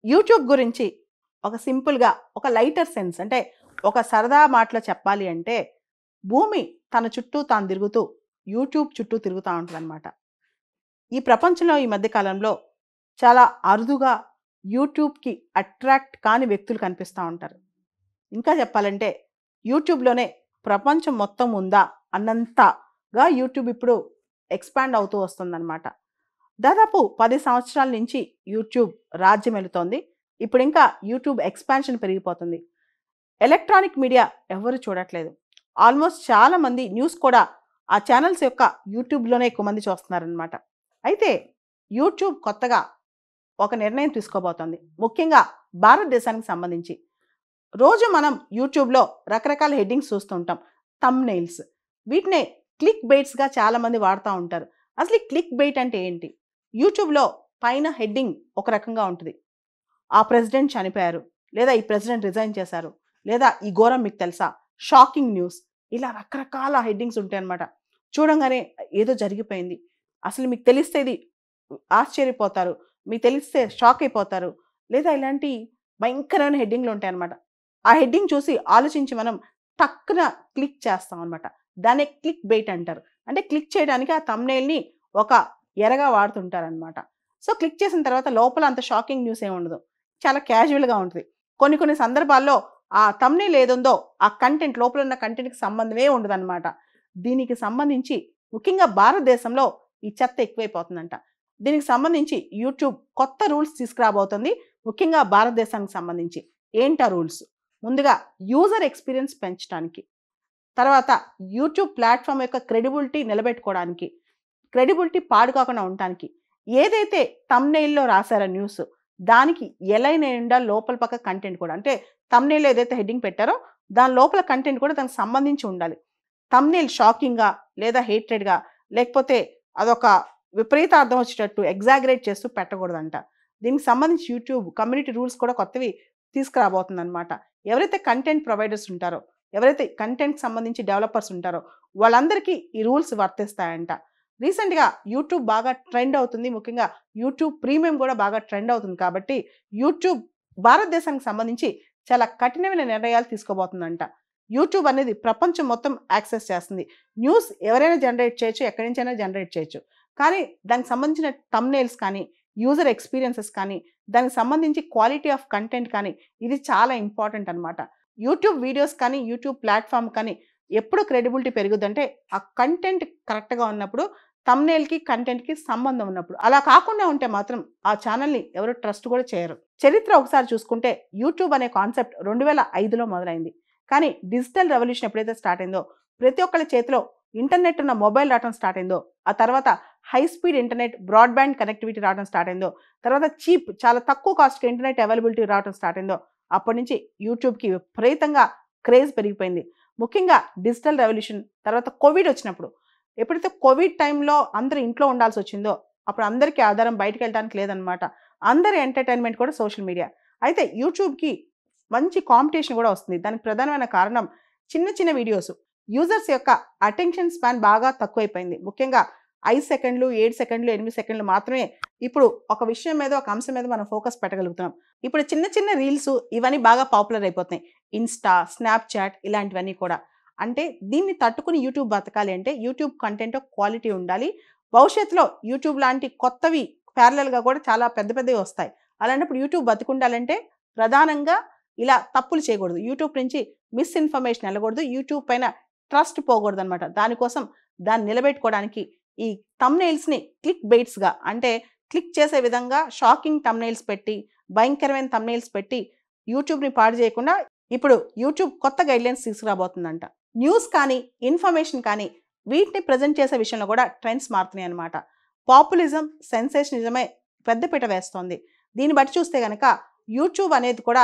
YouTube గురించి ఒక సింపుల్‌గా ఒక లైటర్ సెన్స్ అంటే ఒక సరదా మాటలో చెప్పాలి అంటే భూమి తన చుట్టూ తాను తిరుగుతూ యూట్యూబ్ చుట్టూ తిరుగుతా ఉంటదనమాట. ఈ ప్రపంచంలో ఈ మధ్య కాలంలో చాలా అరుదుగా యూట్యూబ్‌కి అట్రాక్ట్ కాని వ్యక్తులు కనిపిస్తా ఉంటారు. ఇంకా చెప్పాలంటే యూట్యూబ్‌లోనే ప్రపంచం మొత్తం ఉందా అన్నంతగా యూట్యూబ్ ఇప్పుడు ఎక్స్‌పాండ్ అవుతూ వస్తుందనమాట. దాదాపు 10 సంవత్సరాల నుంచి యూట్యూబ్ రాజ్యమేలుతోంది. ఇప్పుడింకా యూట్యూబ్ ఎక్స్‌పాన్షన్ పెరిగిపోతుంది. ఎలక్ట్రానిక్ మీడియా ఎవరు చూడట్లేదు. ఆల్మోస్ట్ చాలామంది న్యూస్ కూడా ఆ ఛానెల్స్ యొక్క యూట్యూబ్‌లోనే ఎక్కువ మంది చూస్తున్నారనమాట. అయితే యూట్యూబ్ కొత్తగా ఒక నిర్ణయం తీసుకోబోతోంది. ముఖ్యంగా భారతదేశానికి సంబంధించి. రోజు మనం యూట్యూబ్‌లో రకరకాల హెడ్డింగ్స్ చూస్తూ ఉంటాం. థంబ్‌నెయిల్స్. వీటినే క్లిక్ బైట్స్‌గా చాలామంది వాడుతా ఉంటారు. అసలు ఈ క్లిక్ బైట్ అంటే ఏంటి? యూట్యూబ్‌లో పైన హెడ్డింగ్ ఒక రకంగా ఉంటది. ఆ ప్రెసిడెంట్ చనిపోయారు. లేదా ఈ ప్రెసిడెంట్ రిజైన్ చేశారు. లేదా ఈ ఘోరం మీకు తెలుసా? Shocking news. ఇలా రకరకాల హెడ్డింగ్స్ ఉంటాయన్నమాట. చూడంగానే ఏదో జరిగిపోయింది. అసలు మీకు తెలిస్తే ఇది ఆశ్చర్యపోతారు. మీకు తెలిస్తే షాక్ అయిపోతారు. లేదా ఇలాంటి భయంకరమైన హెడ్డింగ్‌లు ఉంటాయన్నమాట. ఆ హెడ్డింగ్ చూసి ఆలోచించి మనం టక్కున క్లిక్ చేస్తాం అన్నమాట. దాన్నే క్లిక్ బైట్ అంటారు. అంటే క్లిక్ చేయడానికి ఆ థంబ్‌నెయిల్‌ని ఒక ఎరగా వాడుతుంటారనమాట. సో, క్లిక్ చేసిన తర్వాత లోపల అంత షాకింగ్ న్యూస్ ఏమి ఉండదు. చాలా క్యాజువల్‌గా ఉంటది. కొన్ని కొన్ని సందర్భాల్లో ఆ థంబ్‌నెయిల్ ఏదుందో ఆ కంటెంట్ లోపల ఉన్న కంటెంట్‌కి సంబంధమే ఉండదనమాట. దీనికి సంబంధించి ముఖ్యంగా భారతదేశంలో ఈ చెత్త ఎక్కువైపోతుందంట. దీనికి సంబంధించి యూట్యూబ్ కొత్త రూల్స్ తీసుకురాబోతుంది. ముఖ్యంగా భారతదేశానికి సంబంధించి. ఏంటా రూల్స్? ముందుగా యూజర్ ఎక్స్‌పీరియన్స్ పెంచటానికి. తర్వాత యూట్యూబ్ ప్లాట్‌ఫార్మ్ యొక్క క్రెడిబిలిటీ నిలబెట్టుకోవడానికి. క్రెడిబిలిటీ పాడు కాకుండా ఉండటానికి. ఏదైతే థంబ్‌నెయిల్‌లో రాసారో న్యూస్ దానికి ఎలైన్ అయి ఉండాలి లోపల పక్క కంటెంట్ కూడా. అంటే థంబ్‌నెయిల్‌లో ఏదైతే హెడ్డింగ్ పెట్టారో దాని లోపల కంటెంట్ కూడా దానికి సంబంధించి ఉండాలి. థంబ్‌నెయిల్ షాకింగ్‌గా లేదా హేట్రెడ్‌గా లేకపోతే అదొక విపరీతార్థం వచ్చేటట్టు ఎగ్జాగరేట్ చేస్తూ పెట్టకూడదంట. దీనికి సంబంధించి యూట్యూబ్ కమ్యూనిటీ రూల్స్ కూడా కొత్తవి తీసుకురాబోతుందనమాట. ఎవరైతే కంటెంట్ ప్రొవైడర్స్ ఉంటారో, ఎవరైతే కంటెంట్‌కి సంబంధించి డెవలపర్స్ ఉంటారో వాళ్ళందరికీ ఈ రూల్స్ వర్తిస్తాయంట. రీసెంట్‌గా యూట్యూబ్ బాగా ట్రెండ్ అవుతుంది. ముఖ్యంగా యూట్యూబ్ ప్రీమియం కూడా బాగా ట్రెండ్ అవుతుంది కాబట్టి యూట్యూబ్ భారతదేశానికి సంబంధించి చాలా కఠినమైన నిర్ణయాలు తీసుకోబోతుందంట. యూట్యూబ్ అనేది ప్రపంచం మొత్తం యాక్సెస్ చేస్తుంది. న్యూస్ ఎవరైనా జనరేట్ చేయొచ్చు. ఎక్కడి నుంచైనా జనరేట్ చేయొచ్చు. కానీ దానికి సంబంధించిన థంబ్‌నెయిల్స్ కానీ, యూజర్ ఎక్స్‌పీరియన్సెస్ కానీ, దానికి సంబంధించి క్వాలిటీ ఆఫ్ కంటెంట్ కానీ ఇది చాలా ఇంపార్టెంట్ అనమాట. యూట్యూబ్ వీడియోస్ కానీ, యూట్యూబ్ ప్లాట్‌ఫార్మ్ కానీ ఎప్పుడు క్రెడిబిలిటీ పెరుగుద్దంటే ఆ కంటెంట్ కరెక్ట్‌గా ఉన్నప్పుడు, థంబ్‌నెయిల్‌కి, కంటెంట్‌కి సంబంధం ఉన్నప్పుడు. అలా కాకుండా ఉంటే మాత్రం ఆ ఛానెల్‌ని ఎవరు ట్రస్ట్ కూడా చేయరు. చరిత్ర ఒకసారి చూసుకుంటే యూట్యూబ్ అనే కాన్సెప్ట్ 2005లో మొదలైంది. కానీ డిజిటల్ రెవల్యూషన్ ఎప్పుడైతే స్టార్ట్ అయిందో ప్రతి ఒక్కళ్ళ చేతిలో ఇంటర్నెట్ ఉన్న మొబైల్ రావడం స్టార్ట్ అయిందో, ఆ తర్వాత high speed internet, broadband connectivity రావడం స్టార్ట్ అయిందో, తర్వాత చీప్ చాలా తక్కువ కాస్ట్‌కి ఇంటర్నెట్ అవైలబిలిటీ రావడం స్టార్ట్ అయిందో, అప్పటి నుంచి యూట్యూబ్‌కి విపరీతంగా క్రేజ్ పెరిగిపోయింది. ముఖ్యంగా డిజిటల్ రెవల్యూషన్ తర్వాత కోవిడ్ వచ్చినప్పుడు. ఎప్పుడైతే కోవిడ్ టైంలో అందరూ ఇంట్లో ఉండాల్సొచ్చిందో, అప్పుడు అందరికీ ఆధారం బయటికెళ్ళడానికి లేదనమాట. అందరి ఎంటర్‌టైన్‌మెంట్ కూడా సోషల్ మీడియా. అయితే యూట్యూబ్‌కి మంచి కాంపిటీషన్ గూడా వస్తుంది. దానికి ప్రధానమైన కారణం చిన్న చిన్న వీడియోస్. యూజర్స్ యొక్క అటెన్షన్ స్పాన్ బాగా తక్కువైపోయింది. ముఖ్యంగా 5 సెకండ్లు, 7 సెకండ్లు, 8 సెకండ్లు మాత్రమే ఇప్పుడు ఒక విషయం మీద, ఒక అంశం మీద మనం ఫోకస్ పెట్టగలుగుతున్నాం. ఇప్పుడు చిన్న చిన్న రీల్స్ ఇవన్నీ బాగా పాపులర్ అయిపోతున్నాయి. ఇన్‌స్టా, స్నాప్‌చాట్ ఇలాంటివన్నీ కూడా. అంటే దీన్ని తట్టుకొని యూట్యూబ్ బతకాలి అంటే యూట్యూబ్ కంటెంట్ క్వాలిటీ ఉండాలి. భవిష్యత్తులో యూట్యూబ్ లాంటి కొత్తవి ప్యారలెల్‌గా కూడా చాలా పెద్ద పెద్దవి వస్తాయి. అలాంటప్పుడు యూట్యూబ్ బతికుండాలంటే ప్రధానంగా ఇలా తప్పులు చేయకూడదు. యూట్యూబ్ నుంచి మిస్‌ఇన్ఫర్మేషన్ ఎళ్ళకూడదు. యూట్యూబ్ పైన ట్రస్ట్ పోకూడదనమాట. దానికోసం దాన్ని నిలబెట్టుకోవడానికి ఈ థంబ్‌నెయిల్స్‌ని క్లిక్ బైట్స్‌గా అంటే క్లిక్ చేసే విధంగా షాకింగ్ థంబ్‌నెయిల్స్ పెట్టి, భయంకరమైన థంబ్‌నెయిల్స్ పెట్టి యూట్యూబ్‌ని పాడు చేయకుండా ఇప్పుడు యూట్యూబ్ కొత్త గైడ్‌లైన్స్ తీసుకురాబోతుందంట. న్యూస్ కానీ, ఇన్ఫర్మేషన్ కానీ వీటిని ప్రెజెంట్ చేసే విషయంలో కూడా ట్రెండ్స్ మారుతున్నాయన్నమాట. పాపులిజం, సెన్సేషనిజమే పెద్దపీట వేస్తోంది. దీన్ని బట్టి చూస్తే గనక యూట్యూబ్ అనేది కూడా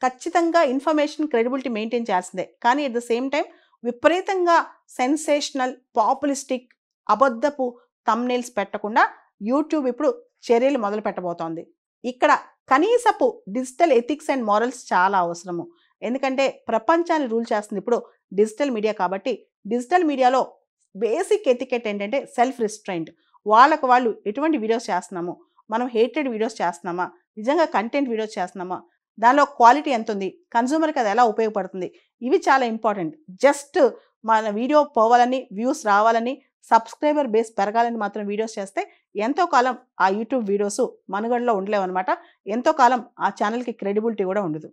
ఖచ్చితంగా ఇన్ఫర్మేషన్ క్రెడిబిలిటీ మెయింటైన్ చేయాల్సిందే. కానీ అట్ ద సేమ్ టైమ్ విపరీతంగా సెన్సేషనల్, పాపులిస్టిక్, అబద్ధపు థంబ్‌నెయిల్స్ పెట్టకుండా యూట్యూబ్ ఇప్పుడు చర్యలు మొదలు పెట్టబోతోంది. ఇక్కడ కనీసపు డిజిటల్ ఎథిక్స్ అండ్ మోరల్స్ చాలా అవసరము. ఎందుకంటే ప్రపంచాన్ని రూల్ చేస్తుంది ఇప్పుడు డిజిటల్ మీడియా కాబట్టి, డిజిటల్ మీడియాలో బేసిక్ ఎటికెట్ ఏంటంటే సెల్ఫ్ రిస్ట్రెయింట్. వాళ్ళకి వాళ్ళు ఎటువంటి వీడియోస్ చేస్తున్నాము, మనం హేటెడ్ వీడియోస్ చేస్తున్నామా, నిజంగా కంటెంట్ వీడియోస్ చేస్తున్నామా? దానిలో క్వాలిటీ ఎంతుంది? కన్జ్యూమర్‌కి అది ఎలా ఉపయోగపడుతుంది? ఇవి చాలా ఇంపార్టెంట్. జస్ట్ మన వీడియో పోవాలని, వ్యూస్ రావాలని, సబ్స్క్రైబర్ బేస్ పెరగాలని మాత్రం వీడియోస్ చేస్తే ఎంతో కాలం ఆ యూట్యూబ్ వీడియోస్ మనుగడలో ఉండలేవనమాట. ఎంతో కాలం ఆ ఛానెల్‌కి క్రెడిబిలిటీ కూడా ఉండదు.